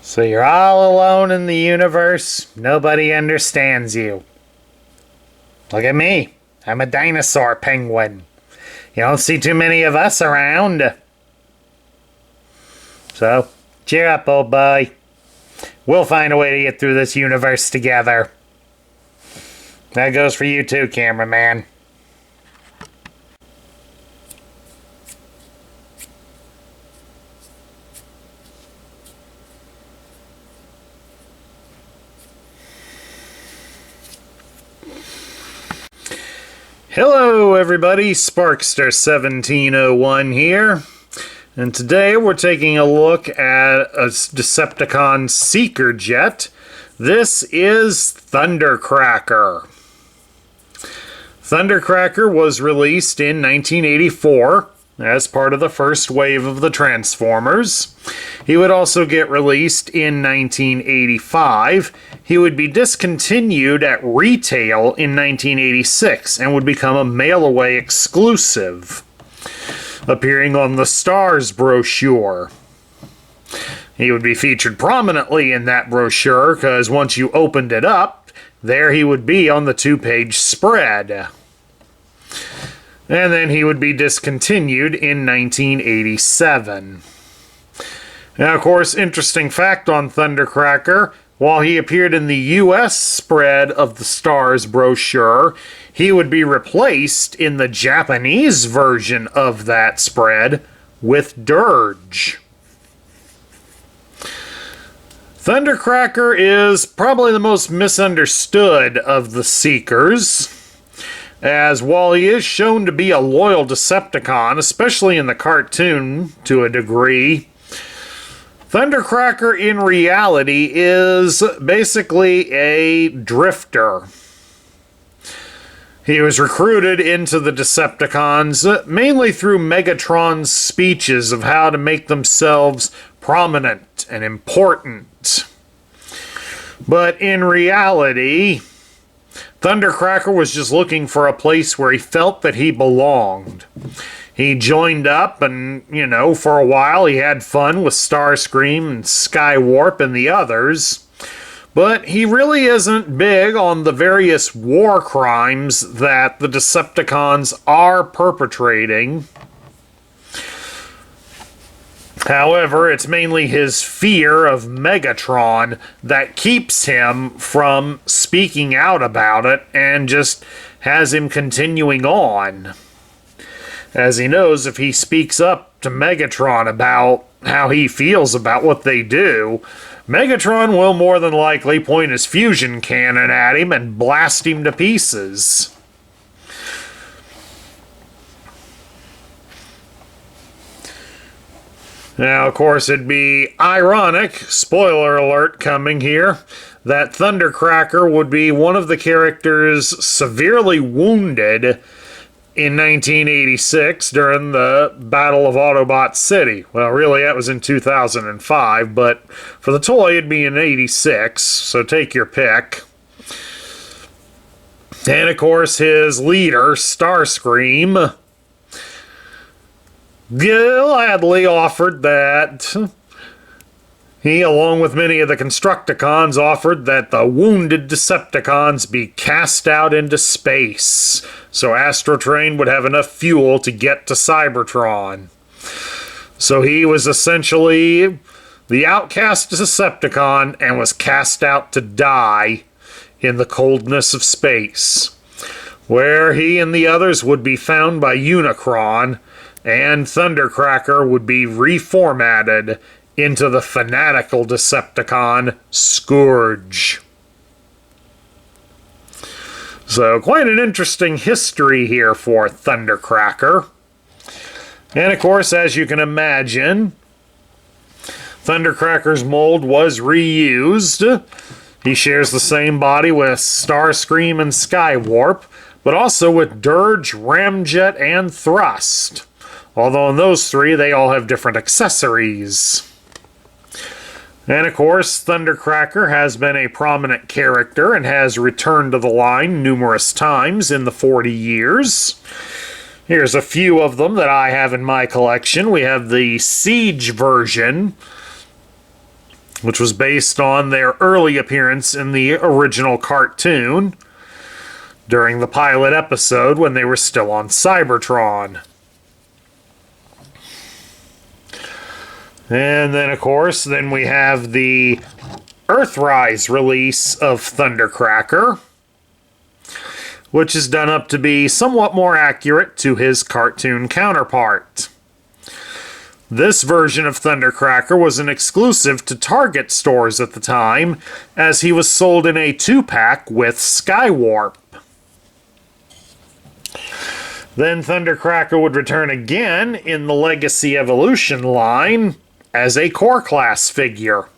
So you're all alone in the universe. Nobody understands you. Look at me. I'm a dinosaur penguin. You don't see too many of us around. So, cheer up, old boy. We'll find a way to get through this universe together. That goes for you too, cameraman. Hello everybody, Sparkster1701 here, and today we're taking a look at a Decepticon Seeker jet. This is Thundercracker. Thundercracker was released in 1984 as part of the first wave of the Transformers. He would also get released in 1985. He would be discontinued at retail in 1986 and would become a mail-away exclusive, appearing on the Stars brochure. He would be featured prominently in that brochure because once you opened it up, there he would be on the two-page spread. And then he would be discontinued in 1987. Now, of course, interesting fact on Thundercracker, while he appeared in the US spread of the Stars brochure, he would be replaced in the Japanese version of that spread with Dirge. Thundercracker is probably the most misunderstood of the Seekers, as while he is shown to be a loyal Decepticon, especially in the cartoon to a degree, Thundercracker in reality is basically a drifter. He was recruited into the Decepticons mainly through Megatron's speeches of how to make themselves prominent and important. But in reality, Thundercracker was just looking for a place where he felt that he belonged. He joined up and, for a while he had fun with Starscream and Skywarp and the others. But he really isn't big on the various war crimes that the Decepticons are perpetrating. However, it's mainly his fear of Megatron that keeps him from speaking out about it and just has him continuing on. As he knows if he speaks up to Megatron about how he feels about what they do, Megatron will more than likely point his fusion cannon at him and blast him to pieces. Now, of course, it'd be ironic, spoiler alert coming here, that Thundercracker would be one of the characters severely wounded in 1986 during the Battle of Autobot City. Well, really, that was in 2005, but for the toy, it'd be in 86, so take your pick. And, of course, his leader, Starscream, gladly offered that he, along with many of the Constructicons, offered that the wounded Decepticons be cast out into space so Astrotrain would have enough fuel to get to Cybertron. So he was essentially the outcast Decepticon and was cast out to die in the coldness of space, where he and the others would be found by Unicron, and Thundercracker would be reformatted into the fanatical Decepticon Scourge. So, quite an interesting history here for Thundercracker. And of course, as you can imagine, Thundercracker's mold was reused. He shares the same body with Starscream and Skywarp, but also with Dirge, Ramjet, and Thrust. Although in those three, they all have different accessories. And of course, Thundercracker has been a prominent character and has returned to the line numerous times in the 40 years. Here's a few of them that I have in my collection. We have the Siege version, which was based on their early appearance in the original cartoon during the pilot episode when they were still on Cybertron. And then, of course, then we have the Earthrise release of Thundercracker, which is done up to be somewhat more accurate to his cartoon counterpart. This version of Thundercracker was an exclusive to Target stores at the time, as he was sold in a 2-pack with Skywarp. Then Thundercracker would return again in the Legacy Evolution line as a core class figure,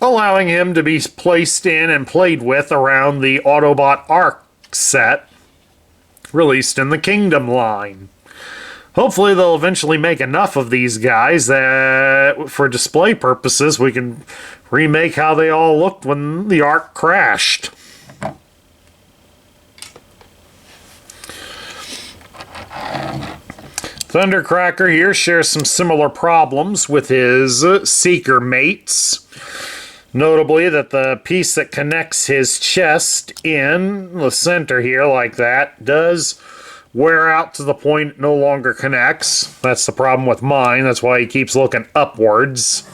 allowing him to be placed in and played with around the Autobot Arc set released in the Kingdom line. Hopefully they'll eventually make enough of these guys that for display purposes we can remake how they all looked when the Ark crashed. Thundercracker here shares some similar problems with his Seeker mates. Notably that the piece that connects his chest in the center here like that does wear out to the point it no longer connects. That's the problem with mine. That's why he keeps looking upwards.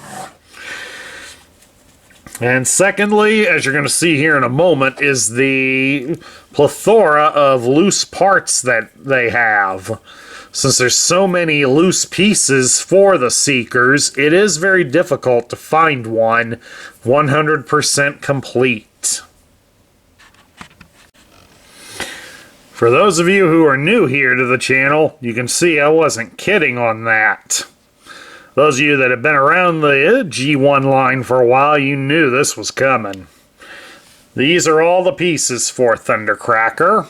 And secondly, as you're going to see here in a moment, is the plethora of loose parts that they have. Since there's so many loose pieces for the Seekers, it is very difficult to find one 100% complete. For those of you who are new here to the channel, you can see I wasn't kidding on that. Those of you that have been around the G1 line for a while, you knew this was coming. These are all the pieces for Thundercracker.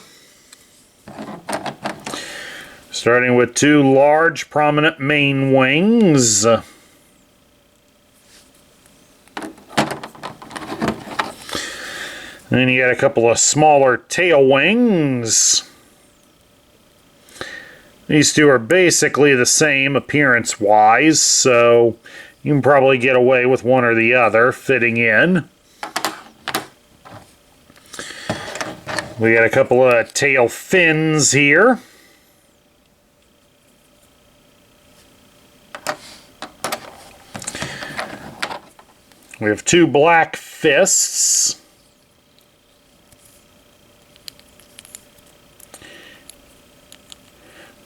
Starting with 2 large prominent main wings. Then you got a couple of smaller tail wings. These 2 are basically the same appearance-wise, so you can probably get away with one or the other fitting in. We got a couple of tail fins here. We have 2 black fists.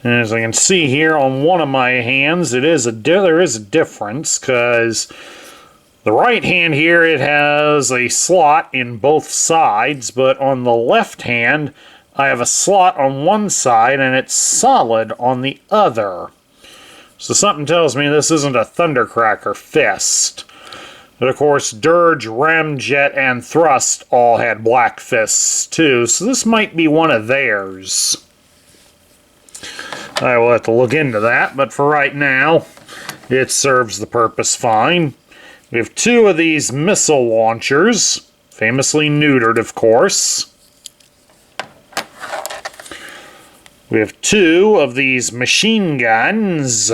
And as I can see here on one of my hands, there is a difference, because the right hand here, it has a slot in both sides, but on the left hand, I have a slot on one side and it's solid on the other. So something tells me this isn't a Thundercracker fist. But of course, Dirge, Ramjet, and Thrust all had black fists too, so this might be one of theirs. I will have to look into that, but for right now, it serves the purpose fine. We have 2 of these missile launchers, famously neutered, of course. We have 2 of these machine guns.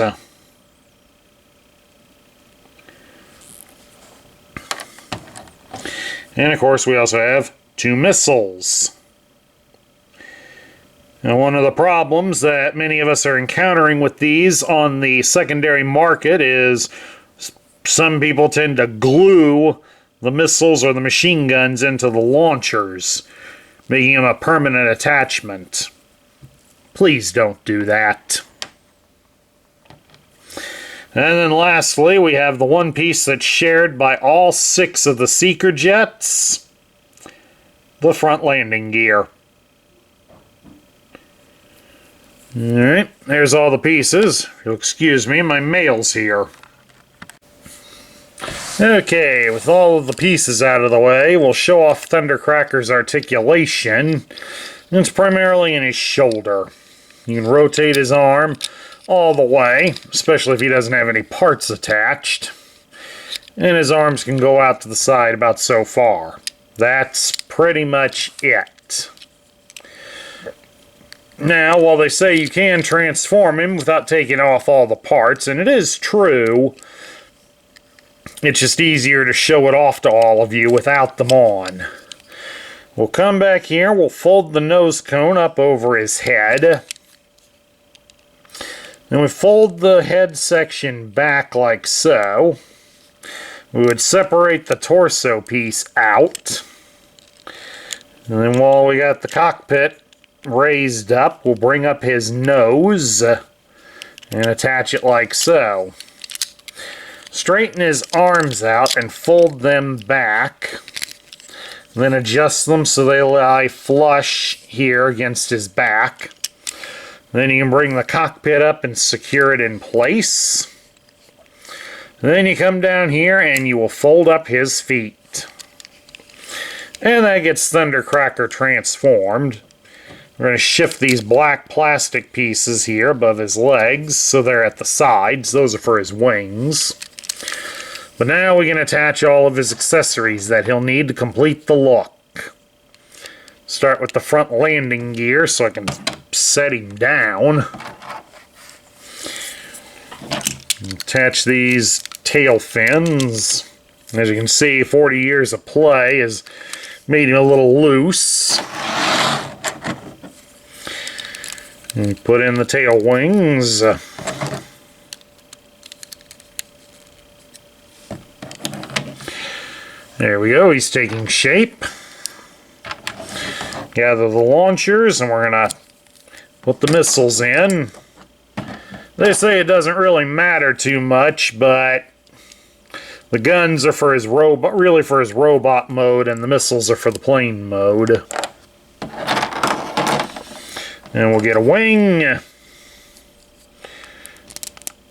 And of course, we also have 2 missiles. Now, one of the problems that many of us are encountering with these on the secondary market is some people tend to glue the missiles or the machine guns into the launchers, making them a permanent attachment. Please don't do that. And then lastly, we have the one piece that's shared by all 6 of the Seeker jets, the front landing gear. Alright, there's all the pieces. If you'll excuse me, my mail's here. Okay, with all of the pieces out of the way, we'll show off Thundercracker's articulation. It's primarily in his shoulder. You can rotate his arm all the way, especially if he doesn't have any parts attached. And his arms can go out to the side about so far. That's pretty much it. Now, while they say you can transform him without taking off all the parts, and it is true, It's just easier to show it off to all of you without them on. We'll come back here, we'll fold the nose cone up over his head. Then we fold the head section back like so. We would separate the torso piece out. And then while we got the cockpit raised up, we'll bring up his nose and attach it like so. Straighten his arms out and fold them back. Then adjust them so they lie flush here against his back. Then you can bring the cockpit up and secure it in place. Then you come down here and you will fold up his feet. And that gets Thundercracker transformed. We're going to shift these black plastic pieces here above his legs so they're at the sides. Those are for his wings. But now we can attach all of his accessories that he'll need to complete the look. Start with the front landing gear so I can set him down. Attach these tail fins. As you can see, 40 years of play has made him a little loose. And put in the tail wings. There we go, he's taking shape. Gather the launchers, and we're going to put the missiles in. They say it doesn't really matter too much, but the guns are for his robot, really for his robot mode, and the missiles are for the plane mode. And we'll get a wing.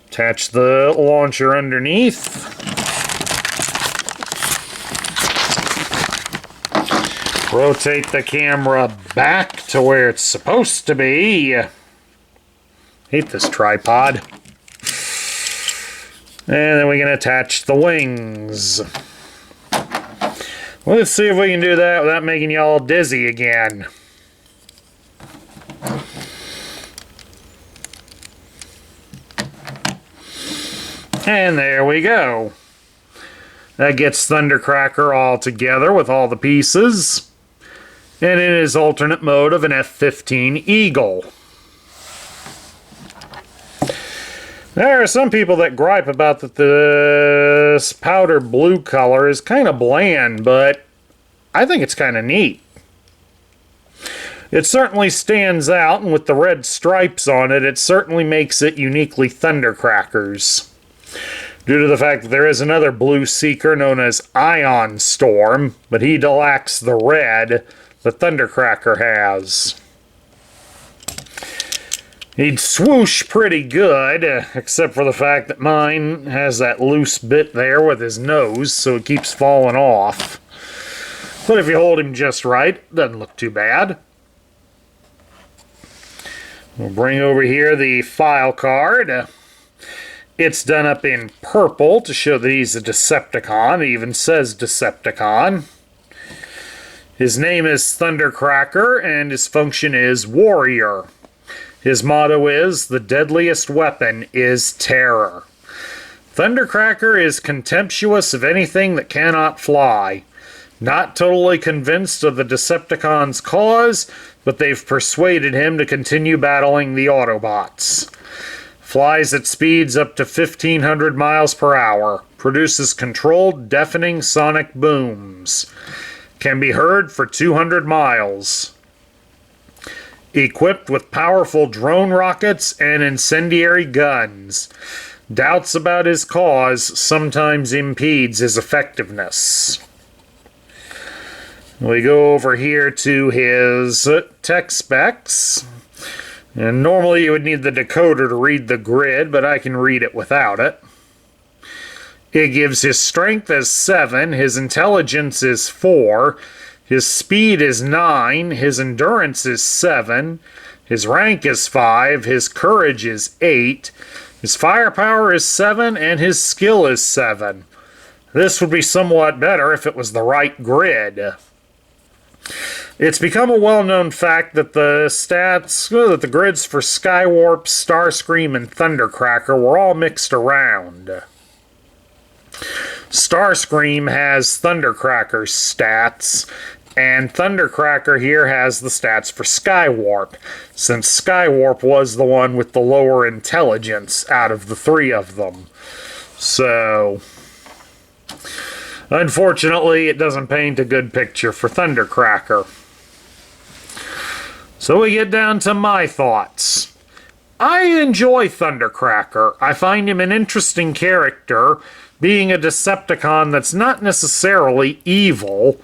Attach the launcher underneath. Rotate the camera back to where it's supposed to be. Hate this tripod. And then we can attach the wings. Let's see if we can do that without making you all dizzy again. And there we go. That gets Thundercracker all together with all the pieces. And in his alternate mode of an F-15 Eagle. There are some people that gripe about that this powder blue color is kind of bland, but I think it's kind of neat. It certainly stands out, and with the red stripes on it, it certainly makes it uniquely Thundercracker's. Due to the fact that there is another blue Seeker known as Ion Storm, but he lacks the red that Thundercracker has. He'd swoosh pretty good, except for the fact that mine has that loose bit there with his nose, so it keeps falling off. But if you hold him just right, it doesn't look too bad. We'll bring over here the file card. It's done up in purple to show that he's a Decepticon. It even says Decepticon. His name is Thundercracker, and his function is Warrior. His motto is, the deadliest weapon is terror. Thundercracker is contemptuous of anything that cannot fly. Not totally convinced of the Decepticons' cause, but they've persuaded him to continue battling the Autobots. Flies at speeds up to 1,500 miles per hour. Produces controlled, deafening sonic booms. Can be heard for 200 miles. Equipped with powerful drone rockets and incendiary guns. Doubts about his cause sometimes impedes his effectiveness. We go over here to his tech specs. And normally you would need the decoder to read the grid, but I can read it without it. It gives his strength as 7, his intelligence is 4, his speed is 9, his endurance is 7, his rank is 5, his courage is 8, his firepower is 7, and his skill is 7. This would be somewhat better if it was the right grid. It's become a well-known fact that the grids for Skywarp, Starscream, and Thundercracker were all mixed around. Starscream has Thundercracker's stats, and Thundercracker here has the stats for Skywarp, since Skywarp was the one with the lower intelligence out of the three of them. So, unfortunately, it doesn't paint a good picture for Thundercracker. So we get down to my thoughts. I enjoy Thundercracker. I find him an interesting character, being a Decepticon that's not necessarily evil,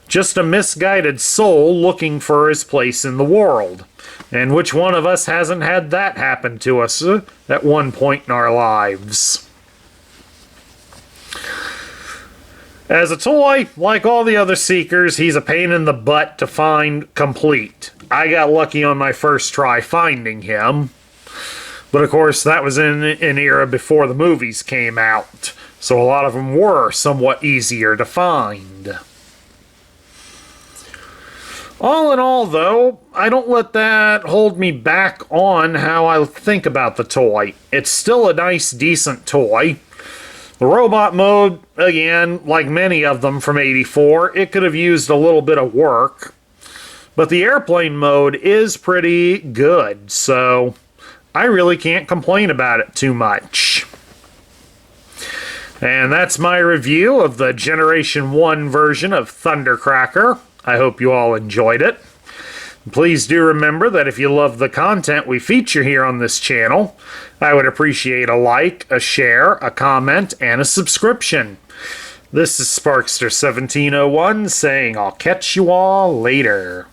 just a misguided soul looking for his place in the world. And which one of us hasn't had that happen to us at one point in our lives? As a toy, like all the other Seekers, he's a pain in the butt to find complete. I got lucky on my first try finding him. But of course, that was in an era before the movies came out, so a lot of them were somewhat easier to find. All in all, though, I don't let that hold me back on how I think about the toy. It's still a nice, decent toy. The robot mode, again, like many of them from '84, it could have used a little bit of work. But the airplane mode is pretty good, so I really can't complain about it too much. And that's my review of the Generation 1 version of Thundercracker. I hope you all enjoyed it. Please do remember that if you love the content we feature here on this channel, I would appreciate a like, a share, a comment, and a subscription. This is Sparkster1701 saying I'll catch you all later.